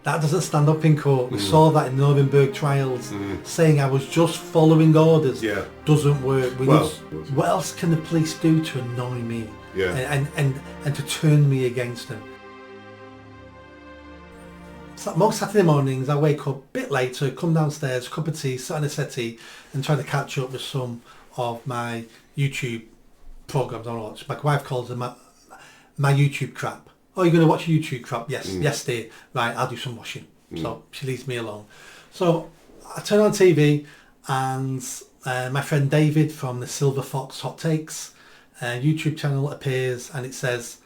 That doesn't stand up in court. We saw that in Nuremberg trials. Saying I was just following orders doesn't work. What else can the police do to annoy me? Yeah. And to turn me against them? So most Saturday mornings I wake up a bit later, come downstairs, cup of tea, sit on a settee and try to catch up with some of my YouTube programs I watch. My wife calls them my YouTube crap. Oh, you're going to watch YouTube crap? Yes, yes dear. Right, I'll do some washing. So she leaves me alone. So I turn on TV and my friend David from the Silver Fox Hot Takes YouTube channel appears and it says,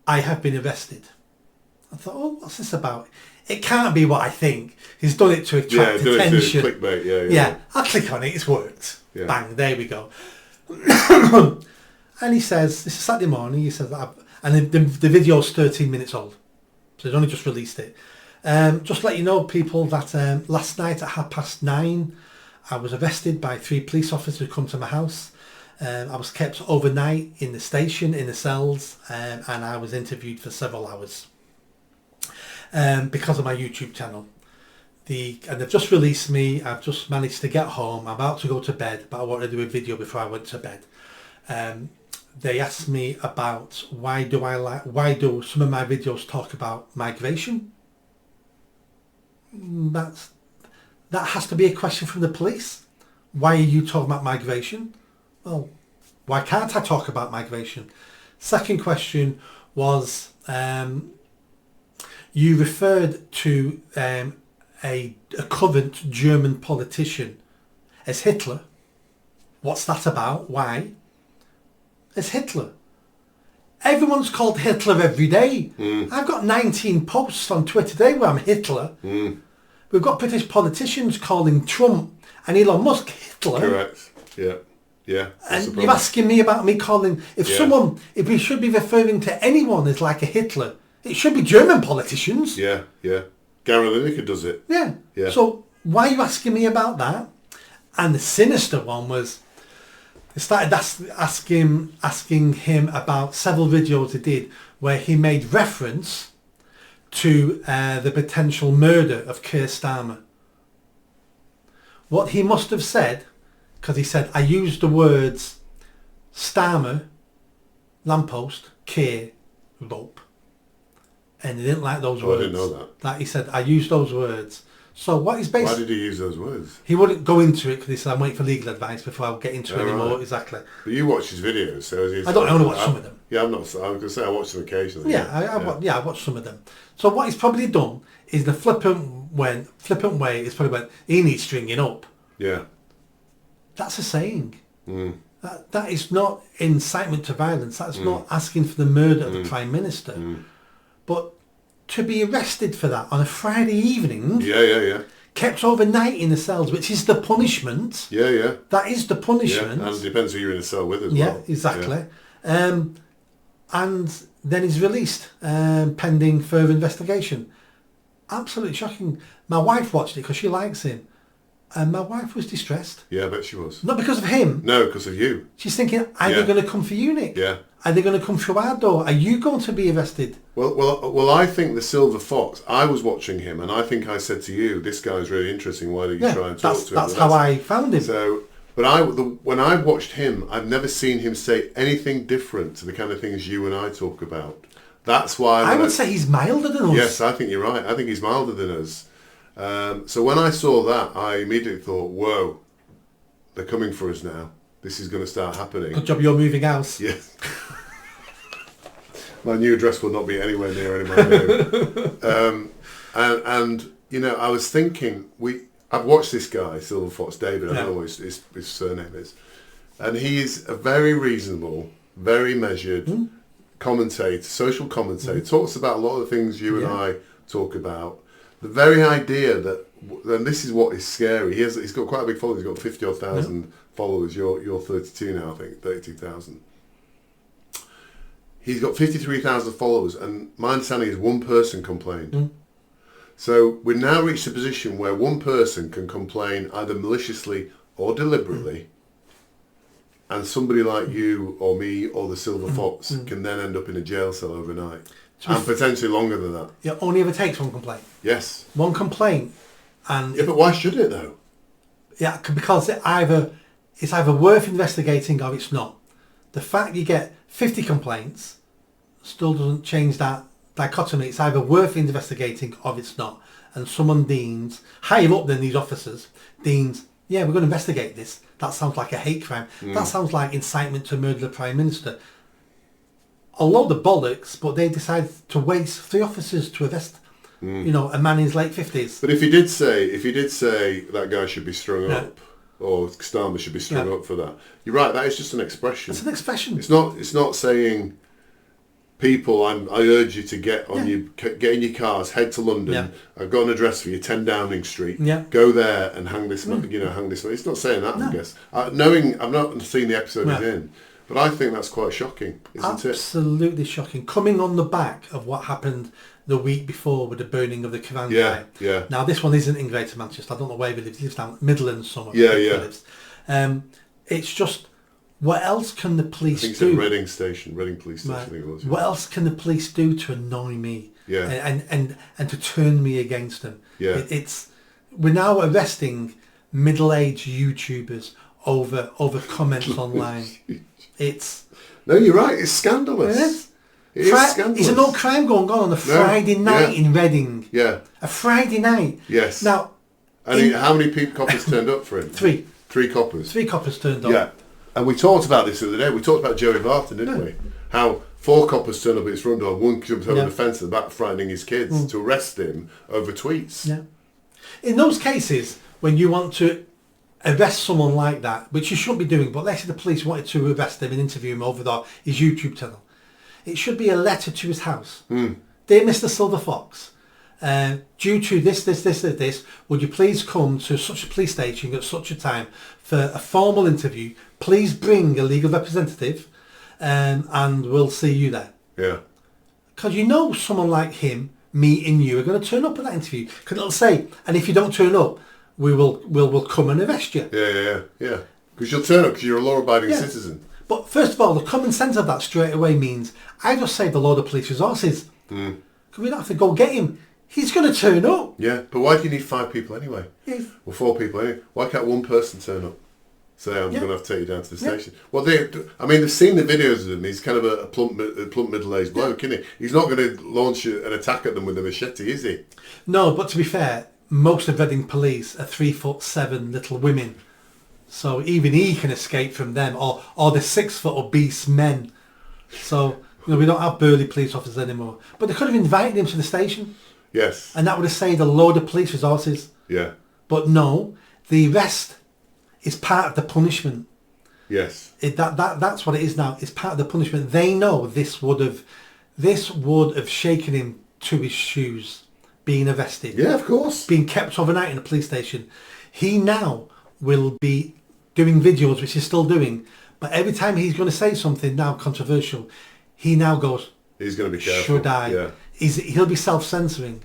I have been arrested. I thought, oh, what's this about? It can't be what I think. He's done it to attract attention. Clickbait, yeah, I'll click on it, it's worked. Yeah. Bang, there we go. And he says, this is Saturday morning, he says, and the video's 13 minutes old. So he's only just released it. Just to let you know, people, that last night at 9:30, I was arrested by 3 police officers who come to my house. I was kept overnight in the station, in the cells, and I was interviewed for several hours. Because of my YouTube channel. And they've just released me. I've just managed to get home. I'm about to go to bed, but I wanted to do a video before I went to bed. They asked me about why do some of my videos talk about migration? That has to be a question from the police. Why are you talking about migration? Well, why can't I talk about migration? Second question was, you referred to a current German politician as Hitler. What's that about? Why? As Hitler. Everyone's called Hitler every day. I've got 19 posts on Twitter today where I'm Hitler. We've got British politicians calling Trump and Elon Musk Hitler. Correct. Yeah. Yeah. And you're asking me about me calling... If we should be referring to anyone as like a Hitler, it should be German politicians. Yeah, yeah. Gary Lineker does it. Yeah. Yeah. So why are you asking me about that? And the sinister one was, they started asking him about several videos he did where he made reference to the potential murder of Keir Starmer. What he must have said, because he said, I used the words Starmer, lamppost, Keir, rope. And he didn't like those words. I didn't know that. He said, I used those words. So what is basically... Why did he use those words? He wouldn't go into it because he said, I'm waiting for legal advice before I get into it anymore. Right. Exactly. But you watch his videos, so... I only watch some of them. Yeah, I'm not... I was going to say I watch them occasionally. Yeah, I watch some of them. So what he's probably done is the flippant way is probably went, he needs stringing up. Yeah. That's a saying. That is not incitement to violence. That's not asking for the murder of the Prime Minister. But to be arrested for that on a Friday evening, kept overnight in the cells, which is the punishment. Yeah. That is the punishment. Yeah, and it depends who you're in a cell with as well. Yeah, exactly. Yeah. And then he's released, pending further investigation. Absolutely shocking. My wife watched it because she likes him. And my wife was distressed. Yeah, I bet she was. Not because of him. No, because of you. She's thinking, are they going to come for you, Nick? Yeah. Are they going to come through our door? Are you going to be arrested? Well, I think the Silver Fox, I was watching him and I think I said to you, this guy's really interesting, why don't you try and talk to him? That's how I found him. So, but when I watched him, I've never seen him say anything different to the kind of things you and I talk about. That's why... I would say he's milder than us. Yes, I think you're right. I think he's milder than us. So when I saw that, I immediately thought, whoa, they're coming for us now. This is going to start happening. Good job you're moving house. Yes. My new address will not be anywhere near any of my new. And you know, I was thinking, I've watched this guy, Silver Fox David, I don't know what his surname is. And he's a very reasonable, very measured commentator, social commentator. Talks about a lot of the things you and I talk about. The very idea that, and this is what is scary, he's got quite a big following, he's got 50 thousand followers, you're 32 now I think, 32,000. He's got 53,000 followers and my understanding is one person complained. So we've now reached a position where one person can complain either maliciously or deliberately and somebody like you or me or the Silver Fox can then end up in a jail cell overnight. And potentially longer than that. It only ever takes one complaint. Yes. One complaint, and yeah, but why should it though? Yeah, because it's either worth investigating or it's not. The fact you get 50 complaints still doesn't change that dichotomy. It's either worth investigating or it's not. And someone deems, higher up than these officers, deems, yeah, we're going to investigate this. That sounds like a hate crime. That sounds like incitement to murder the Prime Minister. A load of bollocks, but they decided to waste 3 officers to arrest, a man in his late 50s. But if you did say that guy should be strung up, or Starmer should be strung up for that, you're right. That is just an expression. It's an expression. It's not saying, people, I urge you to get in your cars, head to London. Yeah. I've got an address for you, 10 Downing Street. Yeah. Go there and hang this. Hang this. It's not saying that. No. I guess. Knowing, I've not seen the episode he's in. But I think that's quite shocking, isn't it? Absolutely shocking. Coming on the back of what happened the week before with the burning of the Quran guy. Yeah. Now, this one isn't in Greater Manchester. I don't know where he lives. He lives down Midlands somewhere. Yeah. It's just, what else can the police do? I think it's at Reading Police Station. I think it was. What else can the police do to annoy me? Yeah. And to turn me against them? Yeah. We're now arresting middle-aged YouTubers over comments online. No, you're right. It's scandalous. It is scandalous. Is there no crime going on a Friday night in Reading? Yeah. A Friday night. Yes. Now, and how many coppers turned up for him? 3. 3 coppers. 3 coppers turned up. Yeah. And we talked about this the other day. We talked about Joey Vartan, didn't we? How 4 coppers turned up at his front door, one jumped over the fence at the back, frightening his kids to arrest him over tweets. Yeah. In those cases, when you want to arrest someone like that, which you shouldn't be doing, but let's say the police wanted to arrest him and interview him over his YouTube channel, it should be a letter to his house. Dear Mr. Silver Fox, due to this, would you please come to such a police station at such a time for a formal interview? Please bring a legal representative, and we'll see you there. Yeah. Because someone like him, me and you are going to turn up at that interview. Because it'll say, and if you don't turn up, we'll come and arrest you. Yeah. Because you'll turn up because you're a law-abiding citizen. But first of all, the common sense of that straight away means I just saved a load of police resources. Because we don't have to go get him. He's going to turn up. Yeah, but why do you need 5 people anyway? Yeah. Or 4 people anyway? Why can't one person turn up? Say, I'm going to have to take you down to the station. Well, they've seen the videos of him. He's kind of a plump middle-aged bloke, isn't he? He's not going to launch an attack at them with a machete, is he? No, but to be fair, most of Reading police are 3'7" little women. So even he can escape from them, or the 6 foot obese men. So, we don't have burly police officers anymore. But they could have invited him to the station. Yes. And that would have saved a load of police resources. Yeah. But no, the arrest is part of the punishment. Yes. That's what it is now. It's part of the punishment. They know this would have shaken him to his shoes, being arrested. Yeah, of course. Being kept overnight in a police station. He now will be doing videos, which he's still doing, but every time he's going to say something now controversial, he now goes, he's going to be careful. Should I? Yeah. He'll be self-censoring.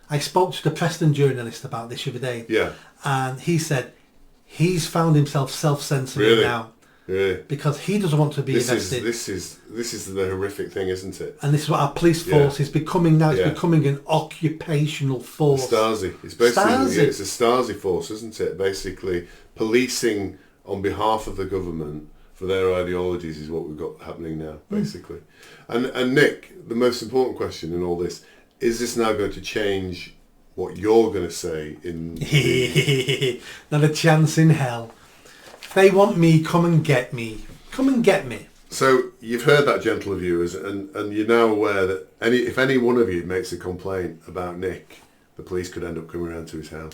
I spoke to the Preston journalist about this the other day. Yeah. And he said he's found himself self-censoring now. Really? Because he doesn't want to be arrested. This is the horrific thing, isn't it? And this is what our police force is becoming now. It's becoming an occupational force. Stasi. It's basically it's a Stasi force, isn't it? Basically, policing on behalf of the government for their ideologies is what we've got happening now, basically. And Nick, the most important question in all this, is this now going to change what you're going to say in... Not a chance in hell. If they want me, come and get me. Come and get me. So you've heard that, gentle viewers, and you're now aware that if any one of you makes a complaint about Nick, the police could end up coming around to his house,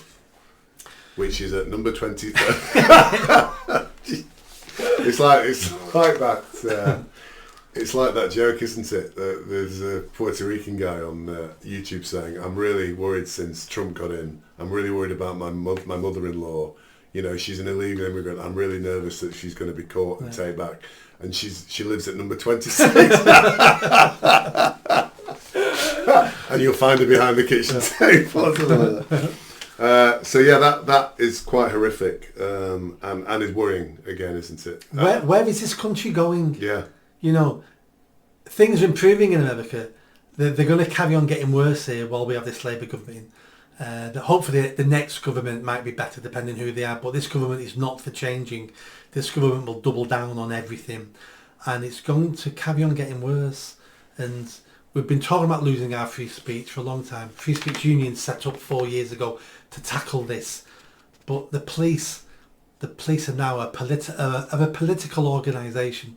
which is at number 23. It's like that. It's like that joke, isn't it? There's a Puerto Rican guy on YouTube saying, "I'm really worried since Trump got in. I'm really worried about my mother-in-law. She's an illegal immigrant. I'm really nervous that she's going to be caught and take back. And she lives at number 26." And you'll find her behind the kitchen table. So yeah, that is quite horrific, and is worrying again, isn't it? Where is this country going? Yeah. Things are improving in America. they're going to carry on getting worse here while we have this Labour government. That hopefully the next government might be better depending who they are, but this government is not for changing. This government will double down on everything, and it's going to carry on getting worse. And we've been talking about losing our free speech for a long time. Free Speech Union set up 4 years ago to tackle this, but the police are now a political organisation,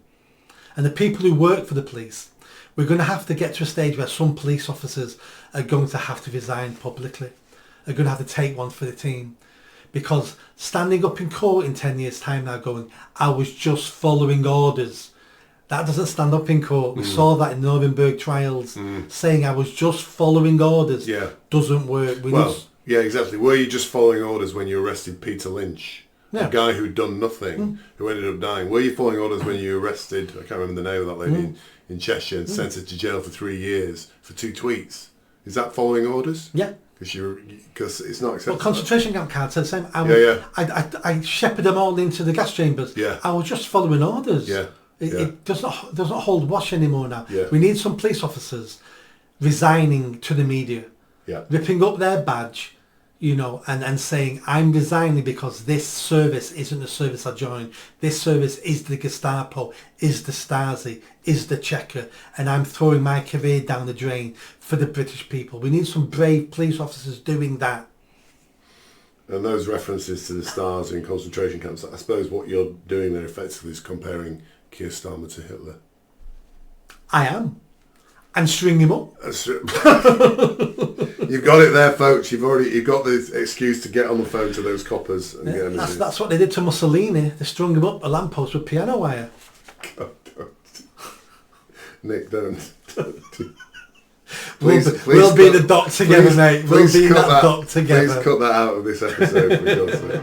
and the people who work for the police, we're going to have to get to a stage where some police officers are going to have to resign publicly, are going to have to take one for the team, because standing up in court in 10 years time now going, I was just following orders, that doesn't stand up in court. We saw that in Nuremberg trials. Saying I was just following orders doesn't work. Yeah, exactly. Were you just following orders when you arrested Peter Lynch? A guy who'd done nothing, who ended up dying. Were you following orders when you arrested, I can't remember the name of that lady in Cheshire, and sent her to jail for 3 years for 2 tweets? Is that following orders? Yeah. Because it's not acceptable. Well, concentration camp cards said the same. I shepherded them all into the gas chambers. Yeah. I was just following orders. Yeah. It doesn't hold wash anymore now. Yeah. We need some police officers resigning to the media, ripping up their badge, and saying, I'm resigning because this service isn't the service I joined. This service is the Gestapo, is the Stasi, is the Checker, and I'm throwing my career down the drain for the British people. We need some brave police officers doing that. And those references to the Stars in concentration camps, I suppose what you're doing there effectively is comparing Keir Starmer to Hitler. I am. And string him up. You've got it there, folks. You've got the excuse to get on the phone to those coppers and get them. That's what they did to Mussolini. They strung him up a lamppost with piano wire. God, don't. Nick, don't. We'll be the dock together, mate. We'll be in that dock together. Please cut that out of this episode, for God's sake.